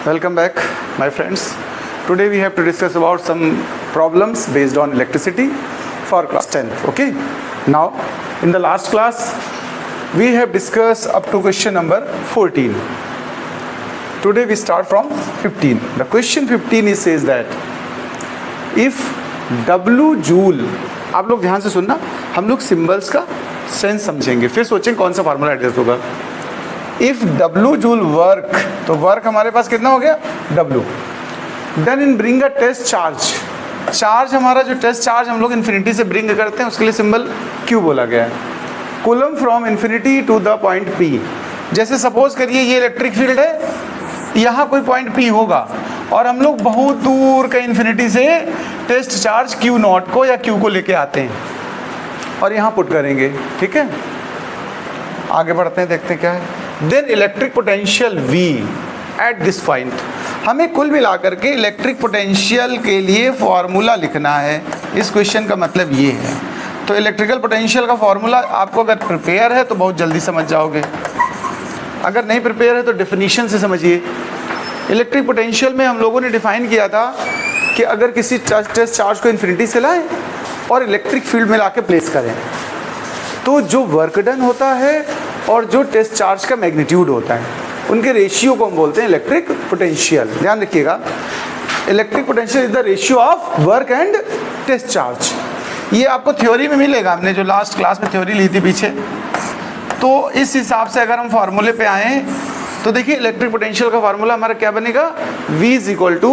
Welcome back, my friends. Today we have to discuss about some problems based on electricity for class 10th. Okay. Now, in the last class, we have discussed up to question number 14. Today we start from 15. The question 15 is says that if W joule, आप लोग ध्यान से सुनना, हम लोग symbols का sense समझेंगे, फिर सोचेंगे कौन सा फार्मूला एडजस्ट होगा. इफ W जूल वर्क, तो वर्क हमारे पास कितना हो गया W. Then in bring a test charge, charge हमारा जो टेस्ट चार्ज हम लोग इन्फिनिटी से ब्रिंग करते हैं उसके लिए सिंबल Q बोला गया है. Coulomb from infinity to the point P. जैसे सपोज करिए ये इलेक्ट्रिक फील्ड है, यहाँ कोई पॉइंट P होगा और हम लोग बहुत दूर का इन्फिनिटी से टेस्ट चार्ज Q नॉट को या Q को लेके आते हैं और यहाँ पुट करेंगे. ठीक है, आगे बढ़ते हैं, देखते हैं क्या है. Then electric potential V at this point. हमें कुल मिलाकर के इलेक्ट्रिक पोटेंशियल के लिए फॉर्मूला लिखना है. इस क्वेश्चन का मतलब ये है. तो इलेक्ट्रिकल पोटेंशियल का फॉर्मूला आपको अगर प्रिपेयर है तो बहुत जल्दी समझ जाओगे, अगर नहीं प्रिपेयर है तो डेफिनेशन से समझिए. इलेक्ट्रिक पोटेंशियल में हम लोगों ने डिफाइन किया था कि अगर किसी टेस्ट चार्ज को इन्फिनिटी से लाएं और इलेक्ट्रिक फील्ड में लाके प्लेस करें तो जो वर्क डन होता है और जो टेस्ट चार्ज का मैग्नीट्यूड होता है उनके रेशियो को हम बोलते हैं इलेक्ट्रिक पोटेंशियल. ध्यान रखिएगा, electric potential is the ratio of work and test charge. ये आपको थ्योरी में मिलेगा, हमने जो लास्ट क्लास में थ्योरी ली थी पीछे. तो इस हिसाब से अगर हम फॉर्मूले पे आए तो देखिए इलेक्ट्रिक पोटेंशियल का फार्मूला हमारा क्या बनेगा, V is equal to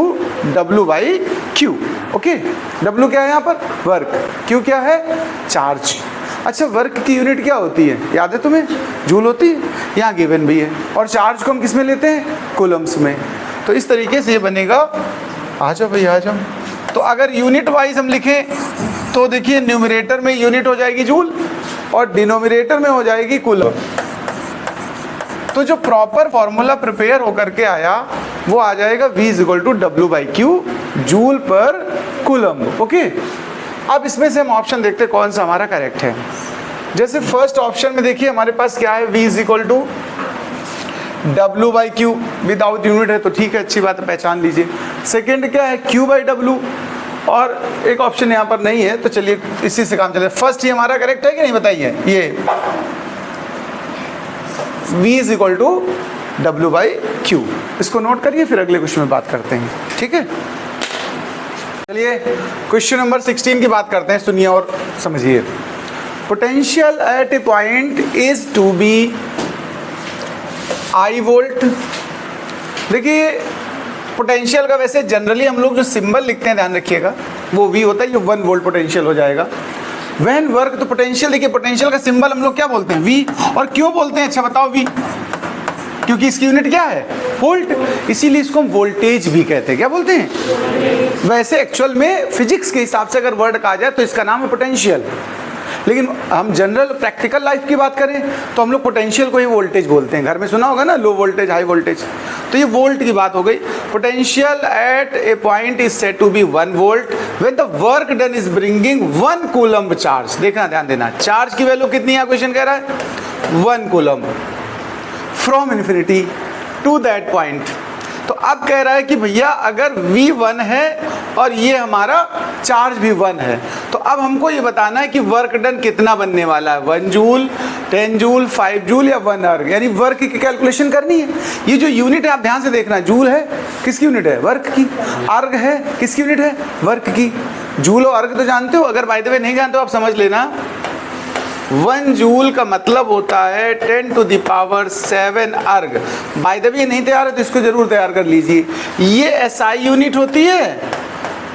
W by Q. Okay, W क्या है यहाँ पर, वर्क. Q क्या है, चार्ज. अच्छा, वर्क की यूनिट क्या होती है, याद है तुम्हें, जूल होती है, यहाँ गिवन भी है. और चार्ज को हम किस में लेते हैं, कूलम्स में. तो इस तरीके से ये बनेगा. आ जाओ भाई आ जाओ. तो अगर यूनिट वाइज हम लिखें तो देखिए न्यूमरेटर में यूनिट हो जाएगी जूल और डिनोमिनेटर में हो जाएगी कूलम. तो जो प्रॉपर फॉर्मूला प्रिपेयर होकर के आया वो आ जाएगा V is equal to W by Q joule per coulomb. Okay, अब इसमें से हम ऑप्शन देखते हैं कौन सा हमारा करेक्ट है. जैसे फर्स्ट ऑप्शन में देखिए हमारे पास क्या है, V is equal to W by Q. Without unit है तो ठीक है, अच्छी बात है, पहचान लीजिए. सेकेंड क्या है, Q बाई W. और एक ऑप्शन यहाँ पर नहीं है तो चलिए इसी से काम चले. फर्स्ट ही हमारा करेक्ट है कि नहीं बताइए, ये V is equal to W by Q. इसको नोट करिए, फिर अगले क्वेश्चन में बात करते हैं. ठीक है, चलिए क्वेश्चन नंबर 16 की बात करते हैं. सुनिए और समझिए. Potential at a point is to be I volt. देखिए पोटेंशियल का वैसे जनरली हम लोग जो सिंबल लिखते हैं ध्यान रखिएगा वो V होता है, ये 1 वोल्ट पोटेंशियल हो जाएगा. व्हेन वर्क, तो पोटेंशियल देखिए, पोटेंशियल का सिंबल हम लोग क्या बोलते हैं, V. और क्यों बोलते हैं, अच्छा बताओ V, क्योंकि इसकी यूनिट क्या है, वोल्ट. इसीलिए इसको हम वोल्टेज भी कहते हैं. क्या बोलते हैं, वैसे एक्चुअल में फिजिक्स के हिसाब से अगर वर्ड कहा जाए तो इसका नाम है पोटेंशियल. लेकिन हम जनरल प्रैक्टिकल लाइफ की बात करें तो हम लोग पोटेंशियल को ही वोल्टेज बोलते हैं. घर में सुना होगा ना, लो वोल्टेज हाई वोल्टेज, तो ये वोल्ट की बात हो गई. Potential at a point is said to be 1 volt when the work done is bringing 1 coulomb charge. देखना, ध्यान देना, चार्ज की वैल्यू कितनी है, क्वेश्चन कह रहा है 1 coulomb from infinity to that point. तो अब कह रहा है कि भैया अगर V 1 है और ये हमारा चार्ज भी 1 है तो अब हमको ये बताना है कि वर्क डन कितना बनने वाला है, 1 जूल, 10 जूल, 5 जूल या 1 अर्ग. यानी वर्क की कैलकुलेशन करनी है. ये जो यूनिट है आप ध्यान से देखना, जूल है किसकी यूनिट है, वर्क की. अर्ग है किसकी यूनिट है, वर्क की. जूल और अर्ग तो जानते हो, अगर बाय द वे नहीं जानते हो आप समझ लेना. 1 जूल का मतलब होता है 10 टू द पावर 7 अर्ग. बाय द वे नहीं तैयार है तो इसको जरूर तैयार कर लीजिए. ये SI यूनिट होती है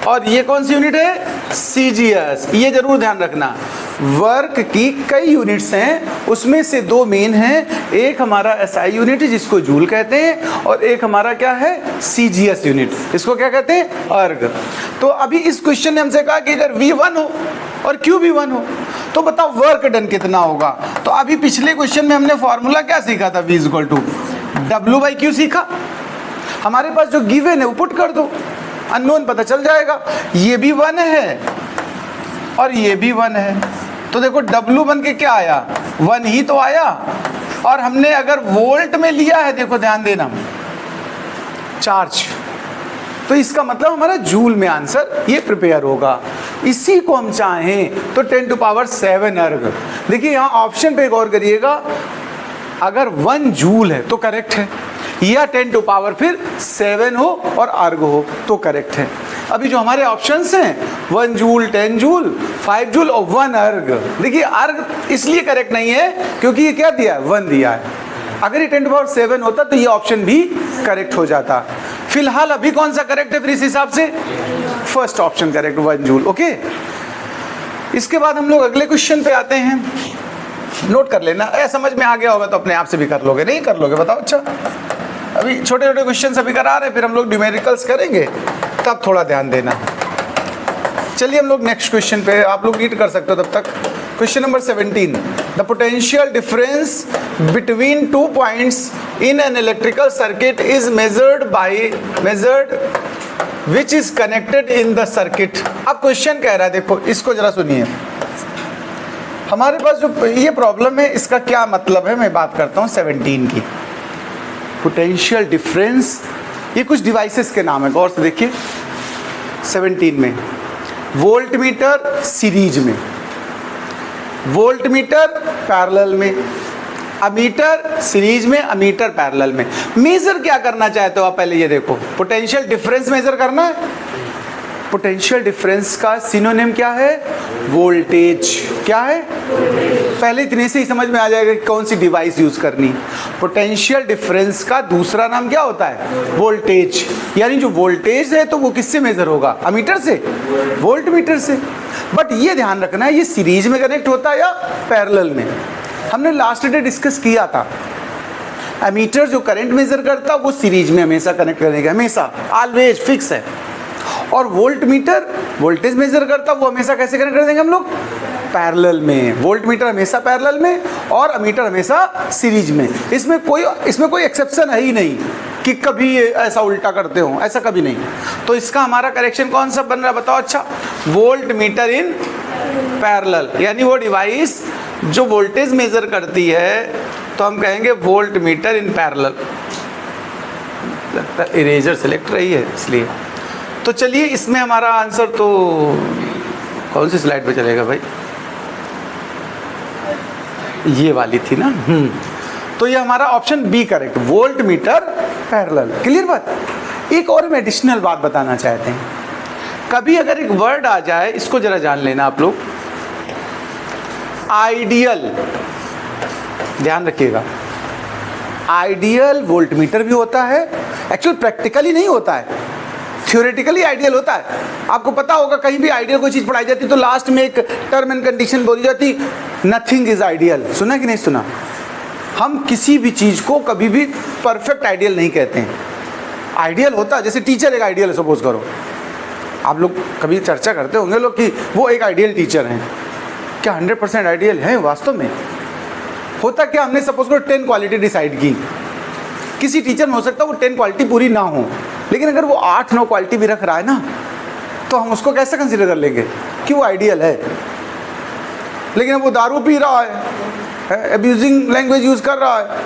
और ये कौन सी यूनिट है, CGS. ये जरूर ध्यान रखना. वर्क की कई यूनिट्स हैं, उसमें से 2 मेन हैं. एक हमारा SI यूनिट है जिसको जूल कहते हैं और एक हमारा क्या है, CGS यूनिट. इसको क्या कहते हैं, अर्ग. तो अभी इस क्वेश्चन ने हमसे कहा कि अगर V 1 हो और Q भी 1 हो तो बताओ वर्क डन कितना होगा. तो अभी पिछले क्वेश्चन में हमने फॉर्मूला क्या सीखा था, V is equal to W by Q सीखा. हमारे पास जो गिवन है वो पुट कर दो, अननोन पता चल जाएगा. ये भी 1 है और ये भी 1 है तो देखो W बन के क्या आया, 1 ही तो आया. और हमने अगर वोल्ट में लिया है, देखो ध्यान देना, चार्ज। तो इसका मतलब हमारा जूल में आंसर ये प्रिपेयर होगा। इसी को हम चाहें तो 10⁻7 अर्ग। देखिए यहाँ ऑप्शन पे गौर करिएगा, अगर 1 जूल है तो करेक्ट है, या 10⁻7 हो और अर्ग हो तो करेक्ट है। अभी जो हमारे ऑप्शंस हैं 1 जूल, 10 जूल, 5 जूल और 1 अर्ग। देखिए अर्ग इसलिए करेक्ट नहीं है क्योंकि ये क्या दिया है, 1 दिया है। अगर ये 10⁻7 होता तो ये ऑप्शन भी करेक्ट हो जाता। फिलहाल अभी कौन सा करेक्ट है फिर इस हिसाब से, first option correct, 1 joule. Okay, इसके बाद हम लोग अगले क्वेश्चन पे आते हैं। नोट कर लेना, समझ में आ गया होगा तो अपने आप से भी कर लोगे, नहीं कर लोगे बताओ। अच्छा, अभी छोटे छोटे क्वेश्चन अभी करा रहे हैं, फिर हम लोग न्यूमेरिकल्स करेंगे, तब थोड़ा ध्यान देना। चलिए हम लोग नेक्स्ट क्वेश्चन पे, आप लोग रीड कर सकते हो तब तक। Question number 17, the potential difference between 2 points in an electrical circuit is measured which is connected in the circuit. अब क्वेश्चन कह रहा है, देखो इसको जरा सुनिए। हमारे पास जो ये प्रॉब्लम है इसका क्या मतलब है, मैं बात करता हूँ 17 की। पोटेंशियल डिफरेंस, ये कुछ डिवाइसेस के नाम है, गौर से देखिए। 17 में वोल्ट मीटर सीरीज में, वोल्ट मीटर पैरेलल में, अमीटर सीरीज में, अमीटर पैरेलल में। मेजर क्या करना चाहते हो आप, पहले ये देखो, पोटेंशियल डिफरेंस मेजर करना है। पोटेंशियल डिफरेंस का सिनोनिम क्या है, वोल्टेज। क्या है, पहले इतने से ही समझ में आ जाएगा कि कौन सी डिवाइस यूज करनी। पोटेंशियल डिफरेंस का दूसरा नाम क्या होता है, वोल्टेज। यानी जो वोल्टेज है तो वो किससे मेजर होगा, अमीटर से, वोल्ट मीटर से। बट ये ध्यान रखना है ये सीरीज में कनेक्ट होता है या पैरेलल में। हमने लास्ट डे डिस्कस किया था, एमीटर जो करंट मेजर करता वो सीरीज में हमेशा कनेक्ट करेगा, हमेशा, ऑलवेज फिक्स है। और वोल्ट मीटर वोल्टेज मेजर करता वो हमेशा कैसे कनेक्ट कर देंगे हम लोग, पैरेलल में। वोल्ट मीटर हमेशा पैरेलल में और अमीटर हमेशा सीरीज में। इसमें कोई एक्सेप्शन है ही नहीं कि कभी ऐसा उल्टा करते हो, ऐसा कभी नहीं। तो इसका हमारा करेक्शन कौन सा बन रहा है बताओ। अच्छा, वोल्ट मीटर इन पैरेलल, यानी वो डिवाइस जो वोल्टेज मेजर करती है तो हम कहेंगे वोल्ट मीटर इन पैरेलल। लगता है इरेजर सेलेक्ट रही है इसलिए। तो चलिए इसमें हमारा आंसर तो कौन सी स्लाइड पे चलेगा भाई, ये वाली थी ना। तो ये हमारा option B correct, voltmeter parallel. Clear बात। एक और हम एडिशनल बात बताना चाहते हैं, कभी अगर एक वर्ड आ जाए, इसको जरा जान लेना आप लोग, आइडियल, ध्यान रखिएगा। आइडियल वोल्ट मीटर भी होता है, एक्चुअल प्रैक्टिकली नहीं होता है, थ्योरेटिकली आइडियल होता है। आपको पता होगा कहीं भी आइडियल कोई चीज़ पढ़ाई जाती तो लास्ट में एक टर्म एंड कंडीशन बोली जाती, नथिंग इज आइडियल। सुना कि नहीं सुना। हम किसी भी चीज़ को कभी भी परफेक्ट आइडियल नहीं कहते हैं। आइडियल होता है, जैसे टीचर एक आइडियल है, सपोज करो। आप लोग कभी चर्चा करते होंगे लोग कि वो एक आइडियल टीचर हैं, क्या 100% आइडियल है वास्तव में? होता क्या, हमने सपोज करो 10 क्वालिटी डिसाइड की, किसी टीचर में हो सकता है वो 10 क्वालिटी पूरी ना हो, लेकिन अगर वो 8-9 क्वालिटी भी रख रहा है ना, तो हम उसको कैसे कंसीडर कर लेंगे कि वो आइडियल है। लेकिन अब वो दारू पी रहा है, अब्यूजिंग लैंग्वेज यूज़ कर रहा है,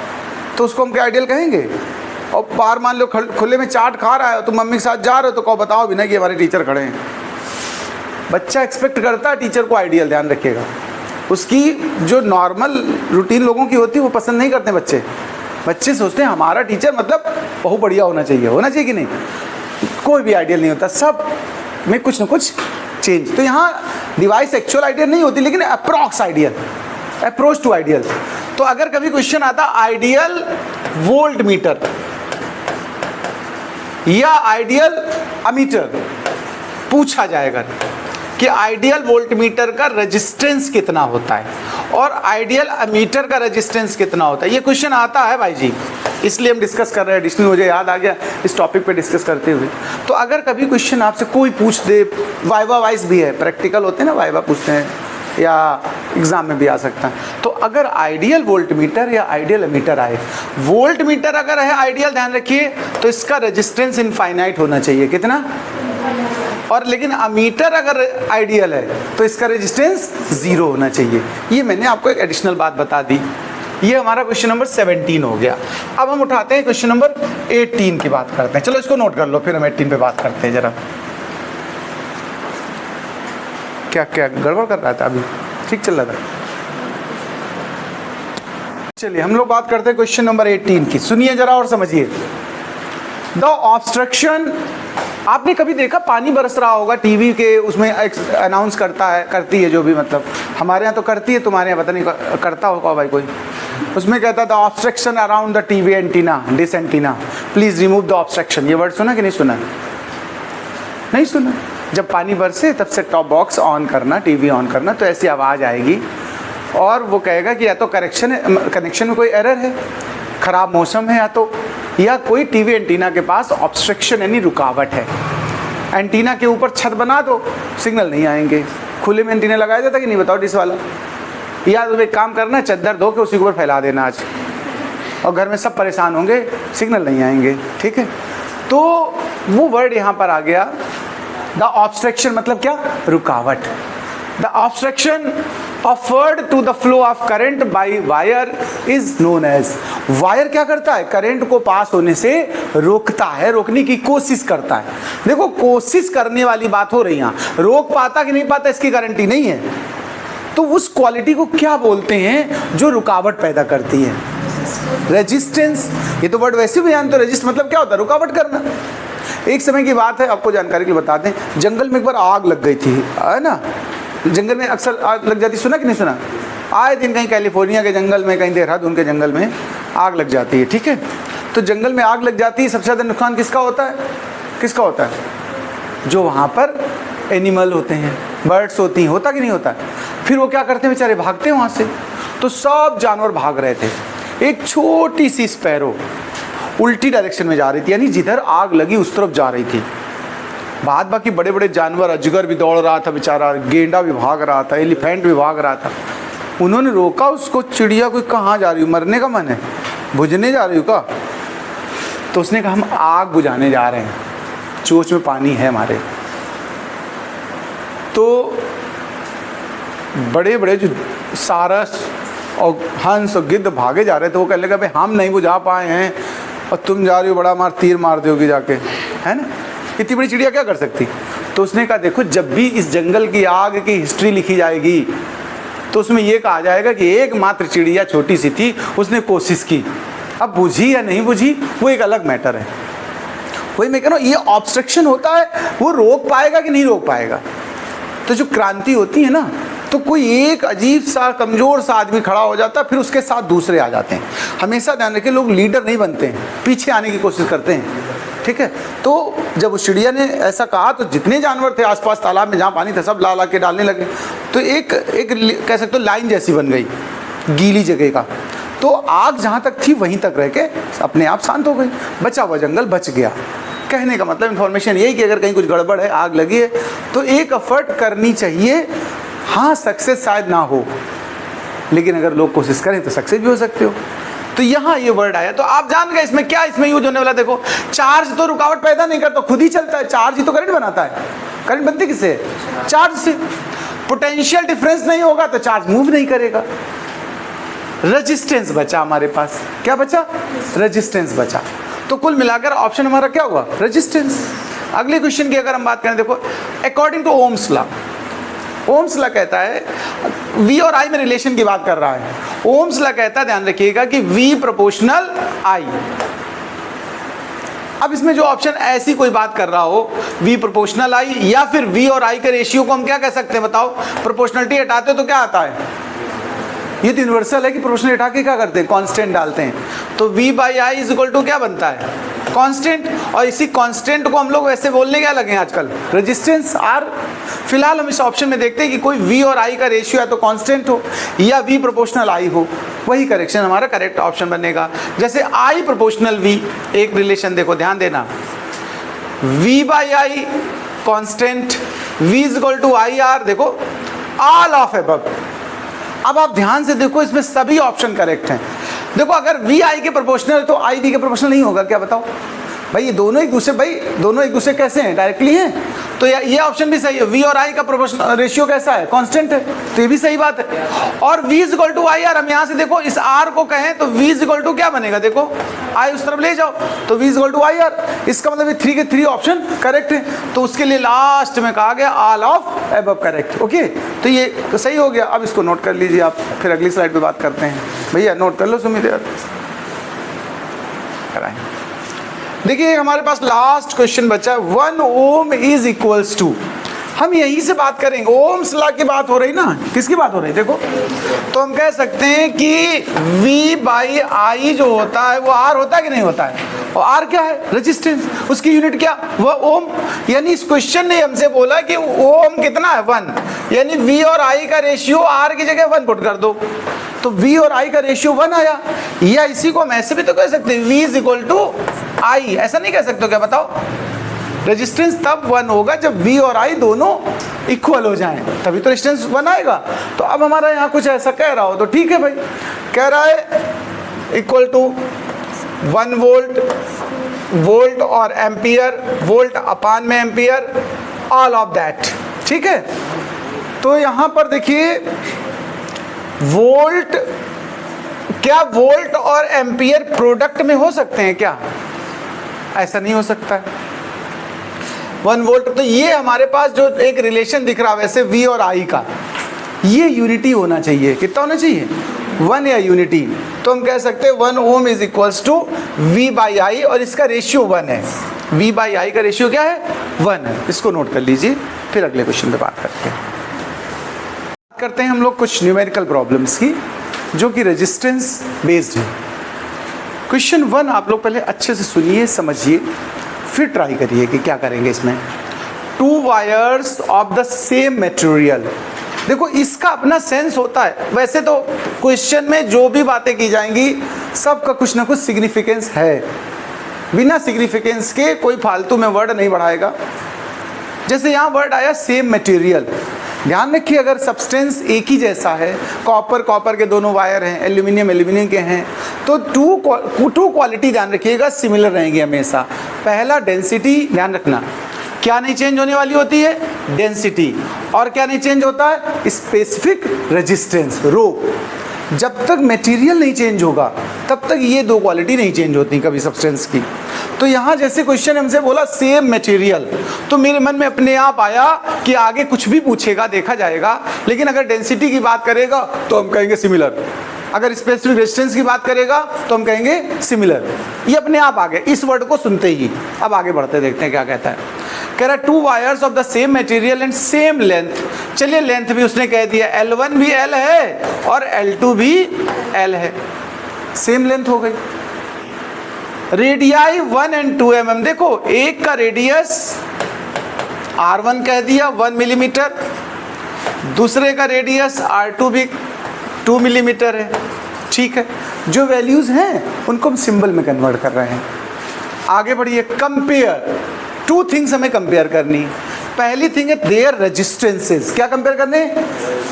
तो उसको हम क्या आइडियल कहेंगे? और बाहर मान लो खुले में चाट खा रहा है, तो मम्मी के साथ जा रहे हो तो कहो बताओ भी ना कि हमारे टीचर खड़े हैं। बच्चा एक्सपेक्ट करता है टीचर को आइडियल, ध्यान रखिएगा। उसकी जो नॉर्मल रूटीन लोगों की होती है वो पसंद नहीं करते बच्चे। बच्चे सोचते हैं हमारा टीचर मतलब बहुत बढ़िया होना चाहिए कि नहीं। कोई भी आइडियल नहीं होता, सब में कुछ ना कुछ चेंज। तो यहाँ डिवाइस एक्चुअल आइडियल नहीं होती, लेकिन approx ideal, approach to ideal. तो अगर कभी क्वेश्चन आता आइडियल वोल्ट मीटर या आइडियल अमीटर, पूछा जाएगा कि आइडियल वोल्ट मीटर का रेजिस्टेंस कितना होता है और आइडियल अमीटर का रेजिस्टेंस कितना होता है, ये क्वेश्चन आता है भाई जी, इसलिए हम डिस्कस कर रहे हैं। एडिशनल मुझे याद आ गया इस टॉपिक पे डिस्कस करते हुए। तो अगर कभी क्वेश्चन आपसे कोई पूछ दे, वाइवा वाइज भी है, प्रैक्टिकल होते हैं ना, वाइवा पूछते हैं या एग्जाम में भी आ सकता है। तो अगर आइडियल वोल्ट मीटर या आइडियल अमीटर आए, वोल्ट मीटर अगर है आइडियल, ध्यान रखिए, तो इसका रेजिस्टेंस इनफाइनाइट होना चाहिए। कितना? और लेकिन अमीटर अगर आइडियल है तो इसका रेजिस्टेंस 0 होना चाहिए। ये मैंने आपको एक एडिशनल बात बता दी। ये हमारा क्वेश्चन नंबर 17 हो गया। अब हम उठाते हैं क्वेश्चन नंबर 18 की बात करते हैं। चलो इसको नोट कर लो, फिर हम 18 पे बात करते हैं। जरा क्या क्या गड़बड़ कर रहा था अभी? ठीक चल रहा था। चलिए हम लोग बात करते हैं क्वेश्चन नंबर 18 की। सुनिए जरा और समझिए। द ऑब्स्ट्रक्शन, आपने कभी देखा पानी बरस रहा होगा टीवी के उसमें अनाउंस करती है जो भी, मतलब हमारे यहाँ तो करती है, तुम्हारे यहाँ पता नहीं करता होगा भाई कोई। उसमें कहता the obstruction around the TV antenna, dish antenna, please remove the obstruction. ये वर्ड सुना कि नहीं सुना? नहीं सुना। जब पानी बरसे तब से टॉप बॉक्स ऑन करना, टीवी ऑन करना, तो ऐसी आवाज़ आएगी और वो कहेगा कि या तो कनेक्शन में कोई एरर है, ख़राब मौसम है, या कोई टीवी एंटीना के पास ऑब्स्ट्रक्शन यानी रुकावट है। एंटीना के ऊपर छत बना दो, सिग्नल नहीं आएंगे। खुले में एंटीना लगाया जाता कि नहीं बताओ डिश वाला? या तो एक काम करना, चद्दर धो के उसी के ऊपर फैला देना आज, और घर में सब परेशान होंगे, सिग्नल नहीं आएंगे। ठीक है, तो वो वर्ड यहाँ पर आ गया द ऑब्स्ट्रक्शन, मतलब क्या? रुकावट। The obstruction offered to the flow of current by wire is known as. Wire क्या करता है? करंट को पास होने से रोकता है, रोकने की कोशिश करता है। देखो कोशिश करने वाली बात हो रही है, रोक पाता कि नहीं पाता इसकी गारंटी नहीं है। तो उस क्वालिटी को क्या बोलते हैं जो रुकावट पैदा करती है? रेजिस्टेंस। ये तो वर्ड वैसे भी जानते हो, रेजिस्ट मतलब क्या होता है? रुकावट करना। एक समय की बात है, आपको जानकारी के लिए बता दें, जंगल में एक बार आग लग गई थी, है ना? जंगल में अक्सर आग लग जाती, सुना कि नहीं सुना? आए दिन कहीं कैलिफोर्निया के जंगल में, कहीं देहरादून के जंगल में आग लग जाती है। ठीक है, तो जंगल में आग लग जाती है, सबसे ज़्यादा नुकसान किसका होता है? किसका होता है? जो वहाँ पर एनिमल होते हैं, बर्ड्स होती हैं, होता कि नहीं होता? फिर वो क्या करते हैं बेचारे? भागते हैं वहाँ से। तो सब जानवर भाग रहे थे, एक छोटी सी स्पैरो उल्टी डायरेक्शन में जा रही थी, यानी जिधर आग लगी उस तरफ जा रही थी। बाद बाकी बड़े बड़े जानवर, अजगर भी दौड़ रहा था बेचारा, गेंडा भी भाग रहा था, एलिफेंट भी भाग रहा था। उन्होंने रोका उसको, चिड़िया कोई कहाँ जा रही हो? मरने का मन है? बुझने जा रही हो का? तो उसने कहा हम आग बुझाने जा रहे हैं, चोंच में पानी है हमारे। तो बड़े बड़े जो सारस और हंस और गिद्ध भागे जा रहे थे, वो कहने लगा भाई हम नहीं बुझा पाए हैं और तुम जा रही हो, बड़ा मार तीर मार दोगी जाके, है ना? इतनी बड़ी चिड़िया क्या कर सकती? तो उसने कहा देखो, जब भी इस जंगल की आग की हिस्ट्री लिखी जाएगी तो उसमें ये कहा जाएगा कि एकमात्र चिड़िया छोटी सी थी, उसने कोशिश की। अब बुझी या नहीं बुझी वो एक अलग मैटर है। वही मैं कह रहा हूँ, ये ऑब्स्ट्रक्शन होता है, वो रोक पाएगा कि नहीं रोक पाएगा? तो जो क्रांति होती है ना, तो कोई एक अजीब सा कमज़ोर सा आदमी खड़ा हो जाता है, फिर उसके साथ दूसरे आ जाते हैं। हमेशा ध्यान रखें, लोग लीडर नहीं बनते हैं, पीछे आने की कोशिश करते हैं। ठीक है, तो जब उस चिड़िया ने ऐसा कहा तो जितने जानवर थे आसपास तालाब में जहाँ पानी था सब ला के डालने लगे। तो एक कह सकते हो लाइन जैसी बन गई गीली जगह का। तो आग जहाँ तक थी वहीं तक रह के अपने आप शांत हो गई, बचा हुआ जंगल बच गया। कहने का मतलब इन्फॉर्मेशन यही कि अगर कहीं कुछ गड़बड़ है, आग लगी है, तो एक एफर्ट करनी चाहिए। हाँ, सक्सेस शायद ना हो, लेकिन अगर लोग कोशिश करें तो सक्सेस भी हो सकते हो। तो यहाँ ये वर्ड आया, तो आप जान गए इसमें क्या इसमें यूज होने वाला। देखो, चार्ज तो रुकावट पैदा नहीं करता, खुद ही चलता है। चार्ज ही तो करंट बनाता है। करंट बनती किससे? चार्ज से। पोटेंशियल डिफरेंस नहीं होगा तो चार्ज मूव नहीं करेगा। रेजिस्टेंस बचा हमारे पास। क्या बचा? रेजिस्टेंस बचा। तो कुल मिलाकर ऑप्शन हमारा क्या हुआ? रेजिस्टेंस। अगले क्वेश्चन की अगर हम बात करें, देखो, according to Ohm's law, Ohm's law कहता है, V और I में रिलेशन की बात कर रहा है। ओम्स लॉ कहता है, ध्यान रखिएगा, कि V प्रोपोर्शनल I। अब इसमें जो ऑप्शन ऐसी कोई बात कर रहा हो, V प्रोपोर्शनल I या फिर V और I के रेशियो को हम क्या कह सकते हैं बताओ? प्रोपोर्शनलिटी हटाते तो क्या आता है? ये तो यूनिवर्सल है कि प्रोपोर्शनल हटा के क्या करते हैं? कांस्टेंट डालते हैं। तो V by I is equal to क्या बनता है? कांस्टेंट। और इसी कांस्टेंट को हम लोग वैसे बोलने क्या लगे आजकल? Resistance R। फिलहाल हम इस ऑप्शन में देखते हैं कि कोई V और I का रेशियो या तो कांस्टेंट हो या V प्रोपोर्शनल I हो। वही करेक्शन हमारा करेक्ट ऑप्शन बनेगा। जैसे I प्रोपोर्शनल V, एक रिलेशन देखो, ध्यान देना, V by I constant, V is equal to IR। देखो, ऑल ऑफ एबव। अब आप ध्यान से देखो, इसमें सभी ऑप्शन करेक्ट हैं। देखो, अगर V I के प्रोपोर्शनल तो I V के प्रोपोर्शनल नहीं होगा क्या? बताओ भाई, ये दोनों एक दूसरे कैसे हैं? डायरेक्टली हैं। तो ये ऑप्शन भी सही है, V और I का प्रोपोर्शनल रेशियो कैसा है, कांस्टेंट है, तो ये भी सही बात है। और V is equal to I यार, हम यहाँ से देखो इस R को कहें तो V इज इक्वल टू क्या बनेगा, देखो I उस तरफ ले जाओ तो V is equal to I यार, इसका मतलब 3 के 3 ऑप्शन करेक्ट है। तो उसके लिए लास्ट में कहा गया all of above correct. Okay, तो ये तो सही हो गया। अब इसको नोट कर लीजिए आप, फिर अगली स्लाइड पे बात करते हैं। भैया नोट कर लो सुमित यार, देखिए हमारे पास लास्ट क्वेश्चन बचा है, 1 ओम इज इक्वल्स टू, हम यहीं से बात करेंगे, ओम्स लॉ की बात हो रही ना, किसकी बात हो रही देखो, तो हम कह सकते हैं कि V बाई आई जो होता है वो R होता है कि नहीं होता है, और R क्या है, रेजिस्टेंस, उसकी यूनिट क्या, वह ओम। यानी इस क्वेश्चन ने हमसे बोला कि ओम कितना है 1, यानी V और I का रेशियो R की जगह 1 पुट कर दो, तो V और I का रेशियो 1 आया। या इसी को हम ऐसे भी तो कह सकते हैं, V is equal to I, ऐसा नहीं कह सकते क्या बताओ, रेजिस्टेंस तब 1 होगा जब V और I दोनों इक्वल हो जाएं, तभी तो रेजिस्टेंस 1 आएगा। तो अब हमारा यहाँ कुछ ऐसा कह रहा हो तो ठीक है भाई, कह रहा है इक्वल टू 1 वोल्ट, वोल्ट और एम्पियर, वोल्ट अपान में एम्पियर, ऑल ऑफ दैट, ठीक है। तो यहाँ पर देखिए वोल्ट, क्या वोल्ट और एम्पियर प्रोडक्ट में हो सकते हैं क्या, ऐसा नहीं हो सकता है। 1 वोल्ट, तो ये हमारे पास जो एक रिलेशन दिख रहा है वैसे V और I का, ये यूनिटी होना चाहिए, कितना होना चाहिए 1 या यूनिटी। तो हम कह सकते हैं 1 ohm is equals to V by I, और इसका रेशियो 1 है, V बाई आई का रेशियो क्या है 1 है। इसको नोट कर लीजिए, फिर अगले क्वेश्चन पे बात करते हैं हम लोग कुछ न्यूमेरिकल प्रॉब्लम्स की जो कि रेजिस्टेंस बेस्ड है। क्वेश्चन 1 आप लोग पहले अच्छे से सुनिए, समझिए, फिर ट्राई करिए कि क्या करेंगे इसमें। 2 wires of the same material, देखो इसका अपना सेंस होता है, वैसे तो क्वेश्चन में जो भी बातें की जाएंगी सबका कुछ ना कुछ सिग्निफिकेंस है, बिना सिग्निफिकेंस के कोई फालतू में वर्ड नहीं बढ़ाएगा। जैसे यहाँ वर्ड आया सेम मटेरियल, ध्यान रखिए अगर सब्सटेंस एक ही जैसा है, कॉपर कॉपर के दोनों वायर हैं, एल्यूमिनियम एल्यूमिनियम के हैं, तो टू क्वालिटी ध्यान रखिएगा सिमिलर रहेंगी हमेशा। पहला डेंसिटी, ध्यान रखना क्या नहीं चेंज होने वाली होती है, डेंसिटी, और क्या नहीं चेंज होता है, स्पेसिफिक रेजिस्टेंस रो। जब तक मटेरियल नहीं चेंज होगा तब तक ये 2 क्वालिटी नहीं चेंज होती कभी सब्सटेंस की। तो यहाँ जैसे क्वेश्चन हमसे बोला सेम मटेरियल, तो मेरे मन में अपने आप आया कि आगे कुछ भी पूछेगा देखा जाएगा, लेकिन अगर डेंसिटी की बात करेगा तो हम कहेंगे सिमिलर, अगर स्पेसिफिक रेजिस्टेंस की बात करेगा तो हम कहेंगे सिमिलर। ये अपने आप आ गए इस वर्ड को सुनते ही। अब आगे बढ़ते देखते हैं क्या कहता है। कह रहा है 2 wires of the same material and same length, चलिए लेंथ भी उसने कह दिया, L1 भी L है और L2 भी L है, सेम लेंथ हो गई। रेडियाई 1 एंड 2 mm, देखो एक का रेडियस R1 कह दिया 1 मिलीमीटर, दूसरे का रेडियस R2 भी 2 मिलीमीटर है, ठीक है। जो वैल्यूज हैं उनको हम सिंबल में कन्वर्ट कर रहे हैं। आगे बढ़िए, कंपेयर, 2 थिंग्स हमें कंपेयर करनी। पहली थिंग है देयर रेजिस्टेंसेस, क्या कंपेयर करने,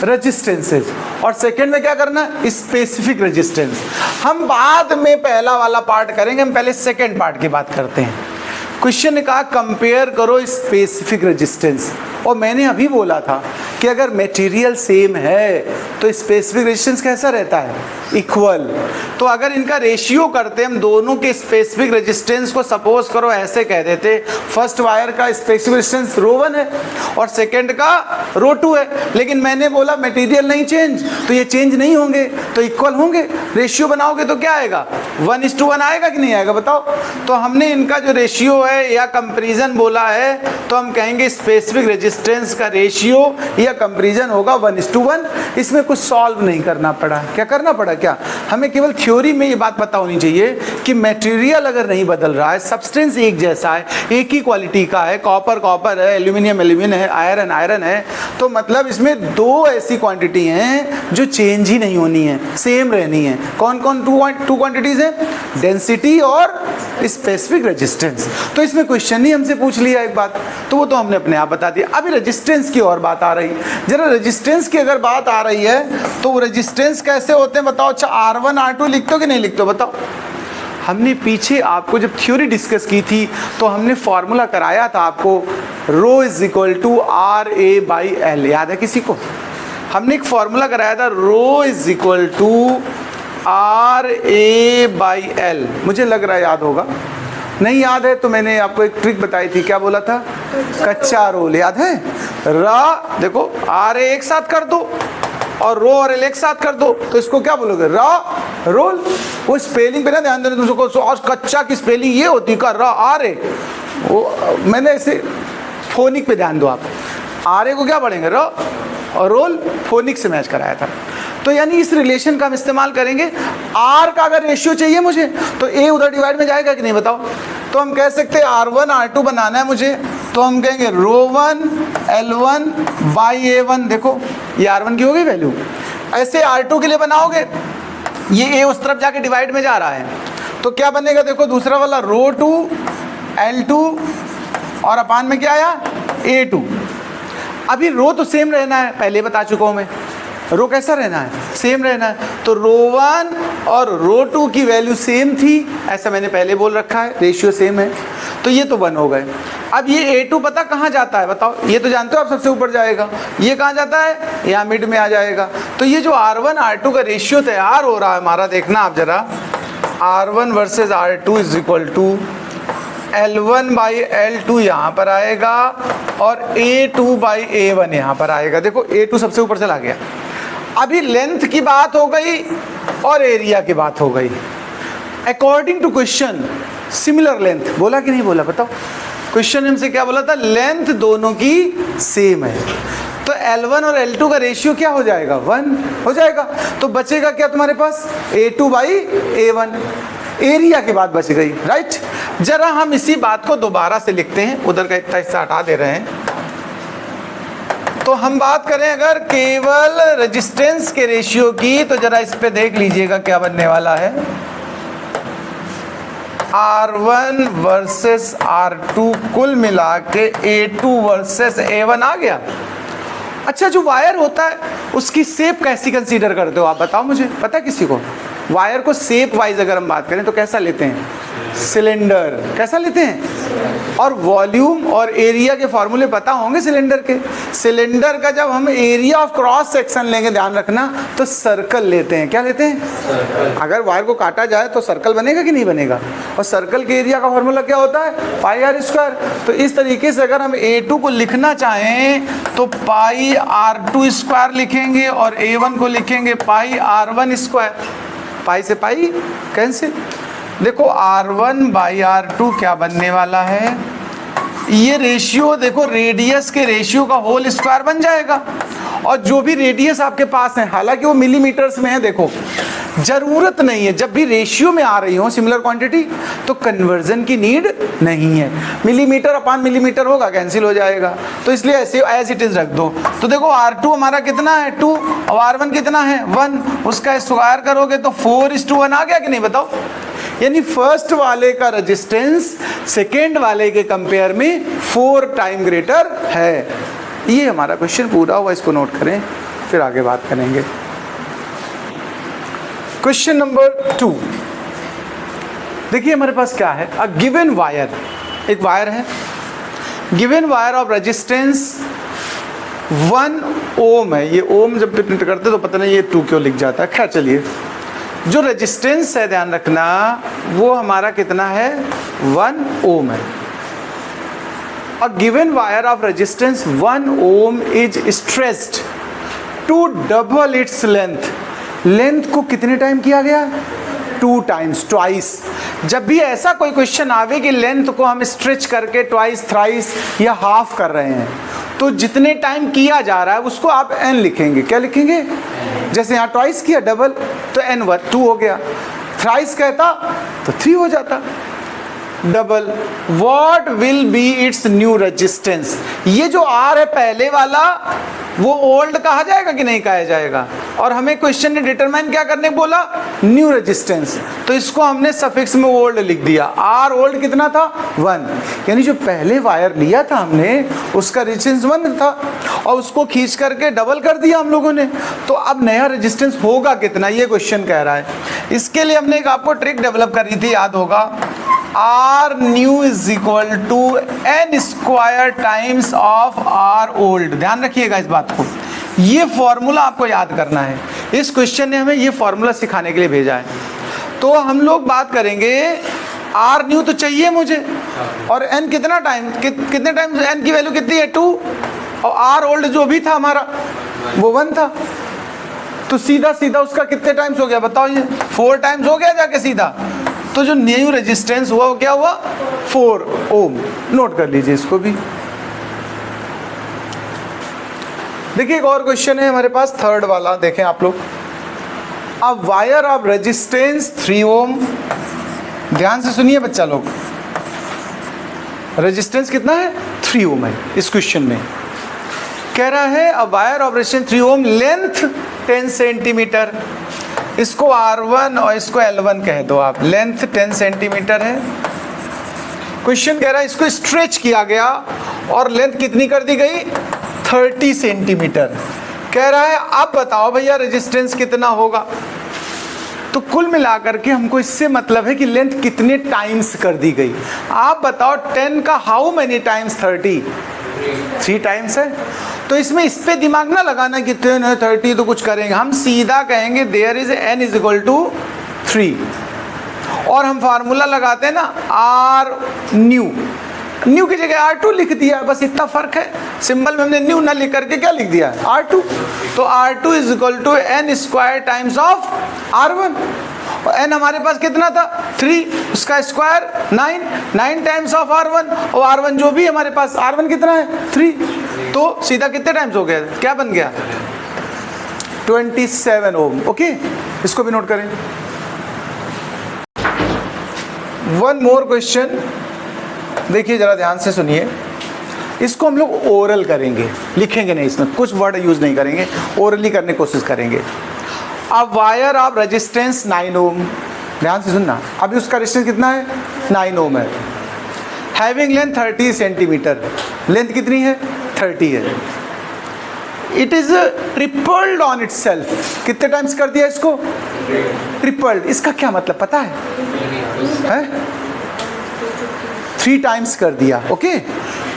रेजिस्टेंसेस, और सेकंड में क्या करना, स्पेसिफिक रेजिस्टेंस। हम बाद में पहला वाला पार्ट करेंगे, हम पहले सेकंड पार्ट की बात करते हैं। क्वेश्चन ने कहा कंपेयर करो स्पेसिफिक रेजिस्टेंस, और मैंने अभी बोला था कि अगर मटेरियल सेम है तो स्पेसिफिक रेजिस्टेंस कैसा रहता है, इक्वल। तो अगर इनका रेशियो करते हम दोनों के स्पेसिफिक रेजिस्टेंस को, सपोज करो ऐसे कह देते, फर्स्ट वायर का स्पेसिफिक रेजिस्टेंस ρ1 है और सेकंड का ρ2 है, लेकिन मैंने बोला मटेरियल नहीं चेंज, तो ये चेंज नहीं होंगे तो इक्वल होंगे। रेशियो बनाओगे तो क्या आएगा, 1:1 आएगा कि नहीं आएगा बताओ। तो हमने इनका जो रेशियो है या कंपेरिजन बोला है, तो हम कहेंगे स्पेसिफिक रेजिस्टेंस का रेशियो या कंपेरिजन होगा 1:1। इसमें कुछ सॉल्व नहीं करना पड़ा, क्या करना पड़ा, क्या हमें केवल थ्योरी में ये बात पता होनी चाहिए कि मटेरियल अगर नहीं बदल रहा है, सब्सटेंस एक जैसा है, एक ही क्वालिटी का है, कॉपर कॉपर है, एल्यूमिनियम एल्यूमिनियम है, आयरन आयरन है, तो मतलब इसमें 2 ऐसी क्वांटिटी हैं जो चेंज ही नहीं होनी है, सेम रहनी है। कौन कौन 2 क्वांटिटीज हैं, डेंसिटी और स्पेसिफिक रेजिस्टेंस। तो इसमें क्वेश्चन ही हमसे पूछ लिया एक बात, तो वो तो हमने अपने आप बता दिया। अभी रेजिस्टेंस की और बात आ रही, जरा रेजिस्टेंस की अगर बात आ रही है तो वो रेजिस्टेंस कैसे होते हैं बताओ। अच्छा R1 R2 लिखते हो कि नहीं लिखते हो बताओ। हमने पीछे आपको जब थ्योरी डिस्कस की थी तो हमने फॉर्मूला कराया था आपको, rho is equal to R A by L, याद है किसी को? हमने एक फॉर्मूला कराया था, rho is equal to R A by L, मुझे लग रहा है याद होगा। नहीं याद है तो मैंने आपको एक ट्रिक बताई थी, क्या बोला था? कच्चा रोल, याद है? रा देखो आर ए एक साथ कर दो और रो और एल एक साथ कर दो, तो इसको क्या बोलोगे? रा रोल। वो स्पेलिंग पे ना ध्यान देना तुमको, और कच्चा की स्पेलिंग ये होती है, रा आर ए, वो मैंने ऐसे फोनिक पे ध्यान दो आप, आर ए को क्या पढ़ेंगे? रा, और रोल फोनिक से मैच कराया था। तो यानी इस रिलेशन का हम इस्तेमाल करेंगे। आर का अगर रेशियो चाहिए मुझे तो ए उधर डिवाइड में जाएगा कि नहीं बताओ? तो हम कह सकते हैं R1 R2 बनाना है मुझे, तो हम कहेंगे रो1 L1 बाई A1, देखो ये R1 की हो गई वैल्यू। ऐसे R2 के लिए बनाओगे, ये A उस तरफ जाके डिवाइड में जा रहा है, तो क्या बनेगा? देखो दूसरा वाला रो2 L2 और अपान में क्या आया? A2। अभी रो तो सेम रहना है, पहले बता चुका हूँ मैं, रो कैसा रहना है? सेम रहना है। तो रो1 और रो2 की वैल्यू सेम थी, ऐसा मैंने पहले बोल रखा है, रेशियो सेम है, तो ये तो 1 हो गए। अब ये A2 पता कहाँ जाता है बताओ? ये तो जानते हो आप, सबसे ऊपर जाएगा। ये कहाँ जाता है? यहाँ मिड में आ जाएगा। तो ये जो R1 R2 का रेशियो तैयार हो रहा है हमारा, देखना आप जरा, R1 versus R2 is equal to L1 by L2 यहाँ पर आएगा और A2 बाई A1 यहाँ पर आएगा। देखो A2 सबसे ऊपर चला गया। अभी लेंथ की बात हो गई और एरिया की बात हो गई। According to question similar length बोला कि नहीं बोला बताओ? क्वेश्चन हमसे क्या बोला था? लेंथ दोनों की सेम है, तो L1 और L2 का रेशियो क्या हो जाएगा? 1 हो जाएगा। तो बचेगा क्या तुम्हारे पास? A2 बाई A1, एरिया की बात बच गई, राइट? जरा हम इसी बात को दोबारा से लिखते हैं, उधर का इतना हिस्सा हटा दे रहे हैं। तो हम बात करें अगर केवल रेजिस्टेंस के रेशियो की, तो जरा इस पे देख लीजिएगा क्या बनने वाला है। R1 वर्सेस R2 कुल मिला के A2 वर्सेस A1 आ गया। अच्छा, जो वायर होता है उसकी शेप कैसी कंसीडर करते हो आप बताओ मुझे? पता है किसी को? वायर को शेप वाइज अगर हम बात करें तो कैसा लेते हैं? सिलेंडर। कैसा लेते हैं? और वॉल्यूम और एरिया के फॉर्मूले पता होंगे सिलेंडर के। सिलेंडर का जब हम एरिया ऑफ क्रॉस सेक्शन लेंगे, ध्यान रखना, तो सर्कल लेते हैं। क्या लेते हैं? सर्कल। अगर वायर को काटा जाए तो सर्कल बनेगा कि नहीं बनेगा? और सर्कल के एरिया का फॉर्मूला क्या होता है? पाई आर स्क्वायर। तो इस तरीके से अगर हम A2 को लिखना चाहें तो पाई R2 स्क्वायर लिखेंगे और A1 को लिखेंगे पाई R1 स्क्वायर। पाई से पाई कैंसिल। देखो R1 बाई R2 क्या बनने वाला है? ये रेशियो देखो रेडियस के रेशियो का होल स्क्वायर बन जाएगा। और जो भी रेडियस आपके पास है, हालांकि वो मिलीमीटर्स में है, देखो जरूरत नहीं है, जब भी रेशियो में आ रही हो सिमिलर क्वांटिटी तो कन्वर्जन की नीड नहीं है। मिलीमीटर अपान मिलीमीटर होगा, कैंसिल हो जाएगा, तो इसलिए ऐसे एज इट इज रख दो। तो देखो R2 हमारा कितना है? 2, और R1 कितना है? 1। उसका स्क्वायर करोगे तो 4:1 आ गया कि नहीं बताओ? यानी फर्स्ट वाले का रेजिस्टेंस सेकेंड वाले के कंपेयर में 4 टाइम ग्रेटर है। ये हमारा क्वेश्चन पूरा हुआ, इसको नोट करें, फिर आगे बात करेंगे। क्वेश्चन नंबर 2 देखिए हमारे पास क्या है? अ गिवन वायर, एक वायर है, गिवन वायर ऑफ रेजिस्टेंस 1 ओम है। ये ओम जब प्रिंट करते तो पता नहीं ये 2 क्यों लिख जाता है। खैर चलिए, जो रेजिस्टेंस है ध्यान रखना वो हमारा कितना है? 1 ओम है। A given wire of resistance 1 ohm is stretched to double its length. Length को कितने टाइम किया गया? 2 टाइम्स, ट्वाइस। जब भी ऐसा कोई क्वेश्चन आवे कि लेंथ को हम स्ट्रेच करके ट्वाइस, थ्राइस या हाफ कर रहे हैं, तो जितने टाइम किया जा रहा है उसको आप n लिखेंगे। क्या लिखेंगे? जैसे यहाँ ट्वाइस किया डबल तो n 2 हो गया, थ्राइस कहता तो 3 हो जाता, double. What will be it's new resistance? ये जो R है पहले वाला वो ओल्ड कहा जाएगा कि नहीं कहा जाएगा? और हमें क्वेश्चन ने डिटरमाइन क्या करने बोला? New resistance. तो इसको हमने सफिक्स में ओल्ड लिख दिया। R ओल्ड कितना था? 1। यानी जो पहले वायर लिया था हमने उसका रेजिस्टेंस 1 था और उसको खींच करके डबल कर दिया हम लोगों ने। तो अब नया रेजिस्टेंस होगा कितना, ये क्वेश्चन कह रहा है। इसके लिए हमने एक आपको ट्रिक डेवलप करी थी, याद होगा, R new is equal to n square times of R old. ध्यान रखिएगा इस बात को, ये फॉर्मूला आपको याद करना है। इस क्वेश्चन ने हमें ये फॉर्मूला सिखाने के लिए भेजा है। तो हम लोग बात करेंगे, आर न्यू तो चाहिए मुझे, और एन कितना टाइम, कितने टाइम एन की वैल्यू कितनी है 2, और आर ओल्ड जो भी था हमारा वो 1 था। तो सीधा सीधा उसका कितने टाइम्स हो गया बताओ, ये 4 टाइम्स हो गया जाके सीधा। तो जो न्यू रेजिस्टेंस हुआ वो क्या हुआ, 4 ओम। नोट कर लीजिए इसको भी। देखिए एक और क्वेश्चन है हमारे पास, थर्ड वाला देखें आप लोग। अ वायर ऑफ रेजिस्टेंस 3 ओम, ध्यान से सुनिए बच्चा लोग, रेजिस्टेंस कितना है 3 ओम है। इस क्वेश्चन में कह रहा है a wire of resistance 3 ohm, length 10 centimetre, इसको R1 और इसको L1 कह दो आप, लेंथ 10 सेंटीमीटर है। क्वेश्चन कह रहा है इसको स्ट्रेच किया गया और लेंथ कितनी कर दी गई 30 सेंटीमीटर। कह रहा है अब बताओ भैया रेजिस्टेंस कितना होगा। तो कुल मिलाकर के हमको इससे मतलब है कि लेंथ कितने टाइम्स कर दी गई। आप बताओ 10 का हाउ मेनी टाइम्स 30, 3 टाइम्स है। तो इसमें इस पे दिमाग ना लगाना कि 10 है 30 तो कुछ करेंगे, हम सीधा कहेंगे there is n is equal to 3, और हम फार्मूला लगाते हैं ना आर न्यू, न्यू की जगह R2 लिख दिया, बस इतना फर्क है। सिंबल में हमने न्यू ना लिख करके क्या लिख दिया R2। तो R2 is equal to n square times of R1, और n हमारे पास कितना था 3, उसका स्क्वायर 9 टाइम्स ऑफ R1, और R1 जो भी हमारे पास R1 कितना है 3, तो सीधा कितने टाइम्स हो गया, क्या बन गया 27 ओम। ओके, इसको भी नोट करें। वन मोर क्वेश्चन, देखिए जरा ध्यान से सुनिए, इसको हम लोग ओरल करेंगे, लिखेंगे नहीं, इसमें कुछ वर्ड यूज नहीं करेंगे, ओरली करने की कोशिश करेंगे। अब वायर ऑफ रेजिस्टेंस 9 ओम, ध्यान से सुनना, अभी उसका रेजिस्टेंस कितना है 9 ओम है, हैविंग लेंथ 30 सेंटीमीटर, लेंथ कितनी है 30 है। It is tripled on it self, कितने टाइम्स कर दिया इसको ट्रिपल्ड। इसका क्या मतलब पता है 3 टाइम्स कर दिया। ओके,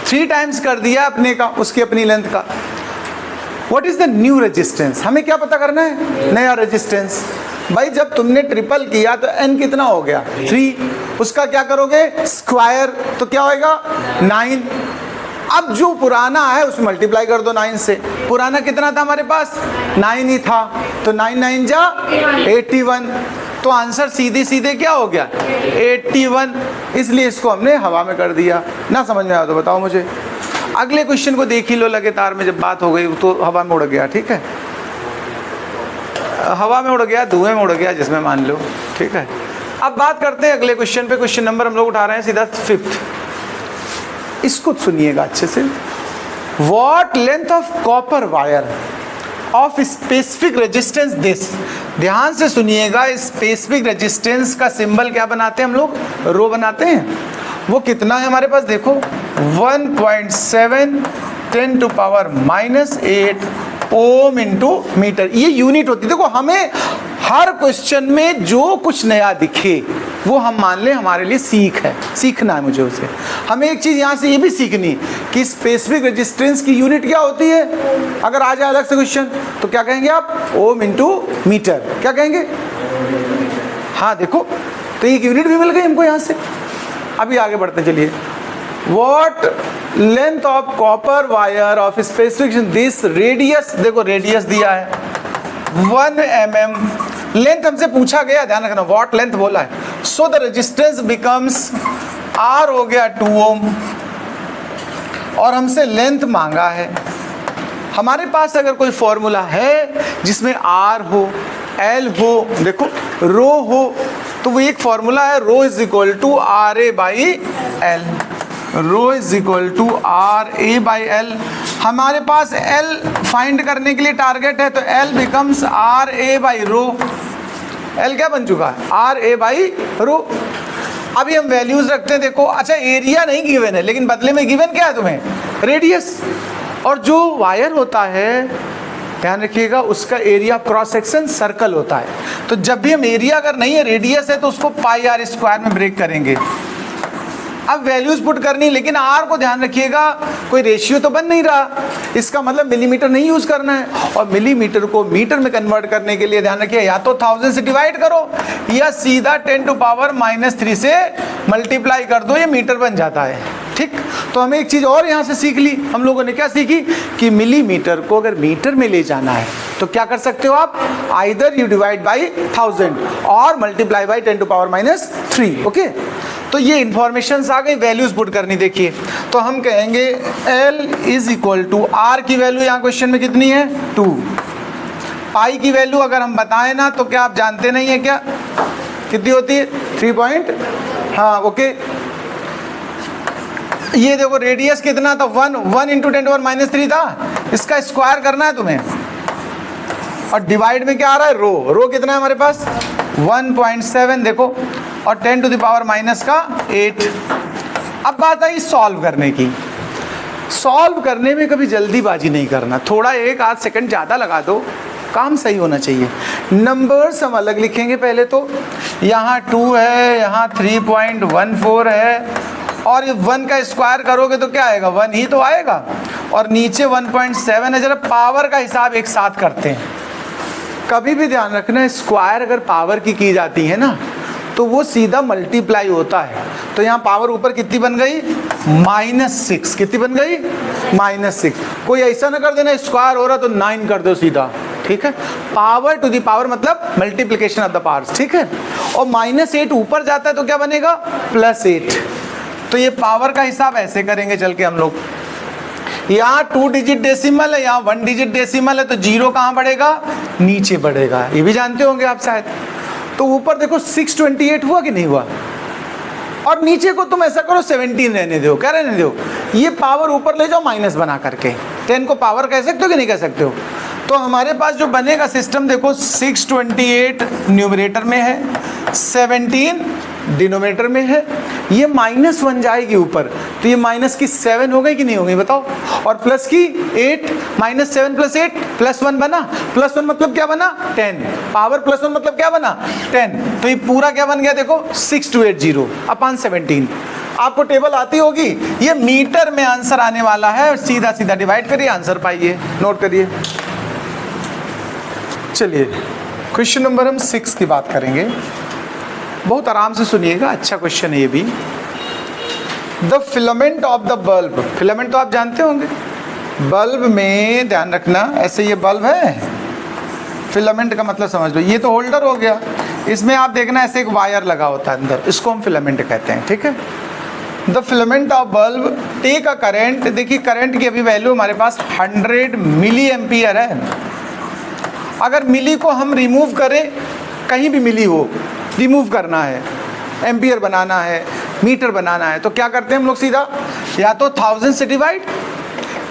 3 टाइम्स कर दिया अपने का, उसकी अपनी लेंथ का। What is the new resistance, हमें क्या पता करना है नया रेजिस्टेंस। भाई जब तुमने ट्रिपल किया तो n कितना हो गया 3, उसका क्या करोगे स्क्वायर, तो क्या होएगा 9। अब जो पुराना है उसमें मल्टीप्लाई कर दो 9 से। पुराना कितना था हमारे पास 9 ही था, तो 9 9 जा 81, तो आंसर सीधे सीधे क्या हो गया 81। इसलिए इसको हमने हवा में कर दिया। ना समझ में आया तो बताओ मुझे। अगले क्वेश्चन को देख ही लो लगातार में, जब बात हो गई तो हवा में उड़ गया, ठीक है, हवा में उड़ गया, धुएं में उड़ गया, जिसमें मान लो, ठीक है। अब बात करते हैं अगले क्वेश्चन पे। क्वेश्चन नंबर हम लोग उठा रहे हैं सीधा 5th। इसको सुनिएगा अच्छे से। What length of copper wire of specific resistance this, ध्यान से सुनिएगा, स्पेसिफिक रेजिस्टेंस का सिंबल क्या बनाते हैं हम लोग, रो बनाते हैं। वो कितना है हमारे पास देखो 1.7 10⁻⁻8 ओम इंटू मीटर, ये यूनिट होती है। देखो हमें हर क्वेश्चन में जो कुछ नया दिखे वो हम मान लें हमारे लिए सीख है, सीखना है मुझे उसे। हमें एक चीज़ यहाँ से ये भी सीखनी कि स्पेसिफिक रेजिस्टेंस की यूनिट क्या होती है। अगर आ जाए अलग से क्वेश्चन तो क्या कहेंगे आप, ओम इंटू मीटर, क्या कहेंगे। हाँ देखो, तो एक यूनिट भी मिल गई हमको यहाँ से। अभी आगे बढ़ते चलिए। What length of copper wire of specific this radius, देखो रेडियस दिया है 1 mm, लेंथ हमसे पूछा गया, ध्यान रखना व्हाट लेंथ बोला है। So the resistance becomes R हो गया 2 ओम, और हमसे लेंथ मांगा है। हमारे पास अगर कोई फॉर्मूला है जिसमें R हो, L हो, देखो रो हो, तो वो एक फॉर्मूला है rho is equal to RA by L, rho is equal to RA by L। हमारे पास L फाइंड करने के लिए टारगेट है, तो L becomes RA by rho. L क्या बन चुका है RA बाई रो। अभी हम वैल्यूज रखते हैं, देखो अच्छा एरिया नहीं गिवन है, लेकिन बदले में गिवन क्या है तुम्हें रेडियस। और जो वायर होता है ध्यान रखिएगा, उसका area of cross section circle होता है। तो जब भी हम एरिया अगर नहीं है, रेडियस है, तो उसको पाई आर स्क्वायर में ब्रेक करेंगे। अब वैल्यूज पुट करनी, लेकिन आर को ध्यान रखिएगा कोई रेशियो तो बन नहीं रहा, इसका मतलब मिलीमीटर नहीं यूज करना है। और मिलीमीटर को मीटर में कन्वर्ट करने के लिए ध्यान रखिए या तो 1000 से डिवाइड करो या सीधा 10⁻³ से मल्टीप्लाई कर दो, ये मीटर बन जाता है। ठीक, तो हमें एक चीज और यहाँ से सीख ली, हम लोगों ने क्या सीखी कि मिलीमीटर को अगर मीटर में ले जाना है तो क्या कर सकते हो आप, आइदर यू डिवाइड बाई 1000 और मल्टीप्लाई बाई 10⁻³ ओके। तो ये इंफॉर्मेशन आ गई, वैल्यूज पुट करनी। देखिए तो हम कहेंगे L = R की वैल्यू यहाँ क्वेश्चन में कितनी है 2, पाई की वैल्यू अगर हम बताएं ना तो क्या आप जानते नहीं है क्या कितनी होती है 3 हाँ ओके। ये देखो रेडियस कितना था 1 × 10⁻³ था, इसका स्क्वायर करना है तुम्हें। और डिवाइड में क्या आ रहा है रो कितना है हमारे पास 1.7 देखो, और 10⁻⁻8। अब बात आई सॉल्व करने की। सॉल्व करने में कभी जल्दीबाजी नहीं करना, थोड़ा 1-8 सेकंड ज़्यादा लगा दो, काम सही होना चाहिए। नंबर्स हम अलग लिखेंगे पहले, तो यहाँ 2 है, यहाँ 3.14 है, और ये 1 का स्क्वायर करोगे तो क्या आएगा 1 ही तो आएगा, और नीचे 1.7 है। जरा पावर का हिसाब एक साथ करते हैं। कभी भी ध्यान रखना, स्क्वायर अगर पावर की जाती है ना तो वो सीधा मल्टीप्लाई होता है। तो यहाँ पावर ऊपर कितनी बन गई -6, कितनी बन गई -6। कोई ऐसा ना कर देना स्क्वायर हो रहा तो 9 कर दो सीधा, ठीक है। पावर टू द पावर मतलब मल्टीप्लिकेशन ऑफ द पावर्स, ठीक है। और -8 ऊपर जाता है तो क्या बनेगा +8। तो ये पावर का हिसाब ऐसे करेंगे चल के हम लोग। यहाँ 2 डिजिट डेसिमल है, यहाँ 1 डिजिट डेसिमल है, तो 0 कहाँ बढ़ेगा नीचे बढ़ेगा, ये भी जानते होंगे आप शायद। तो ऊपर देखो 628 हुआ कि नहीं हुआ, और नीचे को तुम ऐसा करो 17 रहने दो, क्या रहने दो, ये पावर ऊपर ले जाओ माइनस बना करके। 10 को पावर कह सकते हो कि नहीं कह सकते हो। तो हमारे पास जो बनेगा सिस्टम देखो 628 न्यूमरेटर में है, 17 डिनोमिनेटर में है, ये -1 जाएगी ऊपर, तो ये माइनस की 7 हो गई कि नहीं हो गई बताओ, और प्लस की 8, -7 + 8 +1 बना, +1 मतलब क्या बना 10, पावर +1 मतलब क्या बना 10। तो ये पूरा क्या बन गया देखो 6280/17। आपको टेबल आती होगी, ये मीटर में आंसर आने वाला है, सीधा सीधा डिवाइड करिए आंसर पाइए, नोट करिए। चलिए क्वेश्चन नंबर हम 6 की बात करेंगे, बहुत आराम से सुनिएगा, अच्छा क्वेश्चन है ये भी। The filament of the bulb, filament तो आप जानते होंगे, बल्ब में ध्यान रखना, ऐसे ये बल्ब है, फिलामेंट का मतलब समझ लो, ये तो होल्डर हो गया, इसमें आप देखना ऐसे एक वायर लगा होता है अंदर, इसको हम फिलामेंट कहते हैं, ठीक है। The filament of bulb take a current, देखिए करंट की अभी वैल्यू हमारे पास 100 मिली एम्पियर है। अगर मिली को हम रिमूव करें, कहीं भी मिली हो रिमूव करना है, एम्पियर बनाना है, मीटर बनाना है, तो क्या करते हैं हम लोग सीधा या तो 1000 से डिवाइड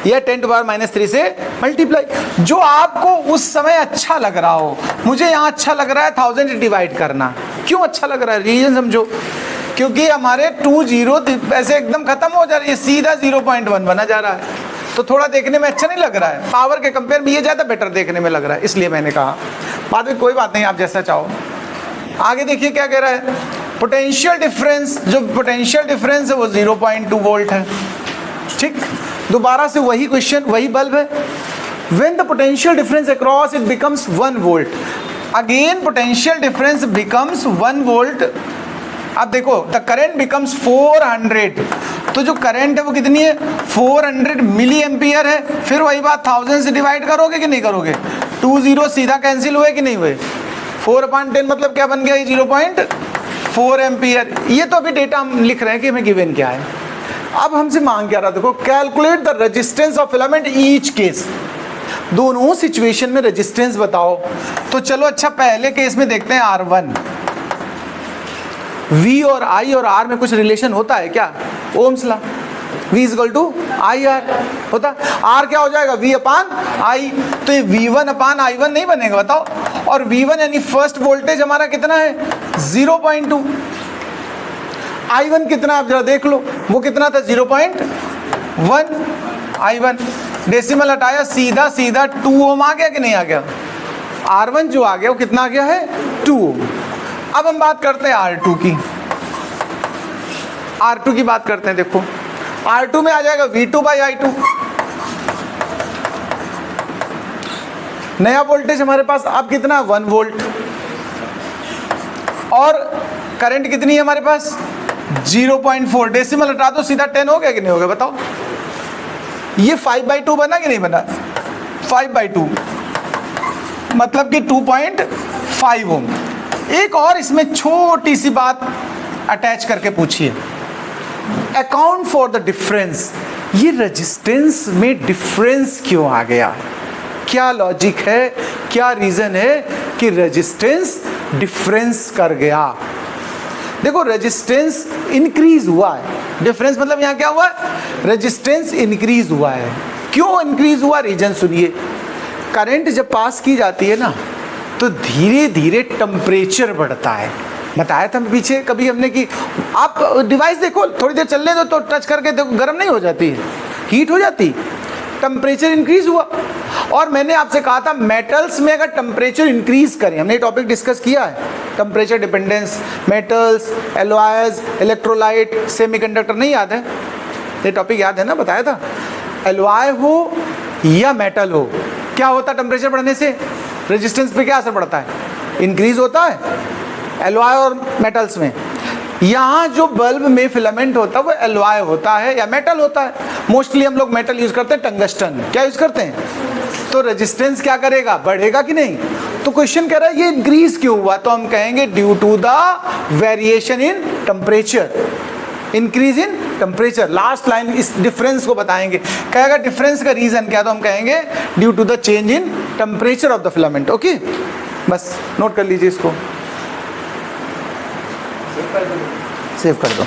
या 10⁻³ से मल्टीप्लाई। जो आपको उस समय अच्छा लग रहा हो, मुझे यहाँ अच्छा लग रहा है 1000 से डिवाइड करना। क्यों अच्छा लग रहा है, रीजन समझो, क्योंकि हमारे 2 0 ऐसे एकदम खत्म हो जा रही है, सीधा 0.1 बना जा रहा है, तो थोड़ा देखने में अच्छा नहीं लग रहा है, पावर के कंपेयर में ये ज़्यादा बेटर देखने में लग रहा है, इसलिए मैंने कहा। बाद में कोई बात नहीं, आप जैसा चाहो। आगे देखिए क्या कह रहा है, पोटेंशियल डिफरेंस, जो पोटेंशियल डिफरेंस है वो 0.2 वोल्ट है, ठीक। दोबारा से वही क्वेश्चन, वही बल्ब है। When the potential difference across it becomes 1 volt, again potential difference becomes 1 volt. अब देखो द करंट बिकम्स 400, तो जो करंट है वो कितनी है 400 मिली एम्पियर है। फिर वही बात 1000 से डिवाइड करोगे कि नहीं करोगे, 2 0 सीधा कैंसिल हुए कि नहीं हुए, 4/10 मतलब क्या बन गया, 0.4 एम्पियर। ये तो अभी डेटा हम लिख रहे हैं कि हमें गिवन क्या है। अब हमसे मांग क्या रहा, देखो calculate the resistance of filament each case, दोनों सिचुएशन में रेजिस्टेंस बताओ। तो चलो अच्छा पहले केस में देखते हैं R1, V और I और R में कुछ रिलेशन होता है क्या, ओम्स लॉ, V = IR होता, R क्या हो जाएगा V/I, तो ये V1/I1 नहीं बनेगा बताओ। और V1 यानी फर्स्ट वोल्टेज हमारा कितना है 0.2, I1 कितना आप जरा देख लो, वो कितना था 0.1 I1, डेसिमल हटाया, सीधा सीधा 2 ओम आ गया कि नहीं आ गया? R1 जो आ गया वो कितना आ गया है? 2 ओम। अब हम बात करते हैं R2 की। R2 की बात करते हैं। देखो R2 में आ जाएगा V2/I2। नया वोल्टेज हमारे पास अब कितना? 1 वोल्ट। और करंट कितनी है हमारे पास? 0.4। डेसिमल हटा दो, सीधा 10 हो गया कि नहीं हो गया? बताओ। ये 5/2 बना कि नहीं बना? 5/2 मतलब कि 2.5 ओम। एक और इसमें छोटी सी बात अटैच करके पूछिए, अकाउंट फॉर द डिफरेंस। ये रेजिस्टेंस में डिफरेंस क्यों आ गया? क्या लॉजिक है, क्या रीजन है कि रेजिस्टेंस डिफरेंस कर गया? देखो रेजिस्टेंस इंक्रीज हुआ है, डिफरेंस मतलब यहाँ क्या हुआ है? रेजिस्टेंस इंक्रीज हुआ है। क्यों इंक्रीज हुआ? रीजन सुनिए। करंट जब पास की जाती है ना तो धीरे धीरे टेम्परेचर बढ़ता है। बताया था पीछे कभी हमने कि आप डिवाइस देखो, थोड़ी देर चलने दो तो टच करके देखो, गर्म नहीं हो जाती है, हीट हो जाती, टेम्परेचर इंक्रीज हुआ। और मैंने आपसे कहा था मेटल्स में अगर टेम्परेचर इंक्रीज करें, हमने टॉपिक डिस्कस किया है, temperature dependence, metals, alloys, electrolyte, semiconductor, नहीं याद है? ये टॉपिक याद है ना? बताया था। एलॉय हो या मेटल हो, क्या होता है टेम्परेचर बढ़ने से? रेजिस्टेंस पे क्या असर पड़ता है? इंक्रीज होता है एलॉय और मेटल्स में। यहाँ जो बल्ब में फिलामेंट होता है वो एलॉय होता है या मेटल होता है। मोस्टली हम लोग मेटल यूज करते हैं, टंगस्टन। क्या यूज करते हैं? तो रेजिस्टेंस क्या करेगा? बढ़ेगा कि नहीं? तो क्वेश्चन कह रहा है ये इंक्रीज क्यों हुआ? तो हम कहेंगे due to the variation in temperature, increase in temperature. Last line इस डिफरेंस को बताएंगे, कहेगा डिफरेंस का रीजन क्या? तो हम कहेंगे due to the change in temperature of the filament. Okay, बस नोट कर लीजिए इसको, सेव कर दो।